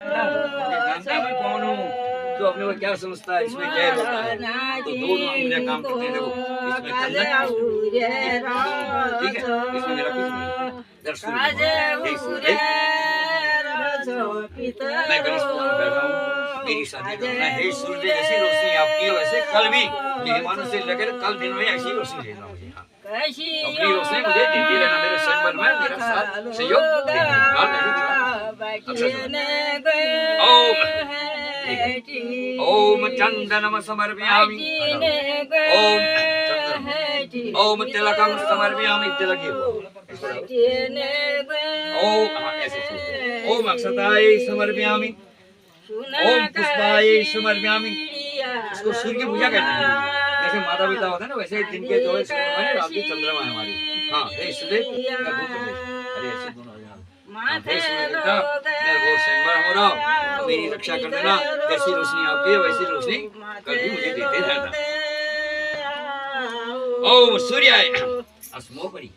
जानता मैं कौन हूँ, तो अपने को क्या समझता है, इसमें जहर होता है। तो दोनों अंगुलियां काम करते हैं, देखो इसमें ठंडक, ठीक है, इसमें मेरा कुछ नहीं। इधर सूर्य मैं गणेश पूजा में बैठा हूँ, मेरी शादी करना है। सूर्य जैसी रोशनी आपकी है, वैसे कल भी मेहमानों से लेकर कल दिन में ऐसी रोशनी देना मुझे। हाँ, अपनी रोशनी मुझे देती रहना, मेरे संबंध में मेरा साथ सहयोग देना। ओम चंदनम समर्पयामि, ओम तिलकम समर्पयामि, तिलक ओम अक्षताय समर्पयामि, ओम पुष्पाय समर्पयामि। इसको सूर्य की पूजा कहते हैं। जैसे माता पिता होता है ना, वैसे दिन के 24 घंटे रात की चंद्रमा है हमारी। हाँ, हे सूर्य का धूप प्रदेश, अरे ऐसे दोनों हे सूर्य देवता, मैं वो संबर हो रहा हूँ, मेरी रक्षा कर देना। जैसी रोशनी आपकी है, वैसी रोशनी कभी मुझे देते रहना। ओम सूर्याय अस्मो परी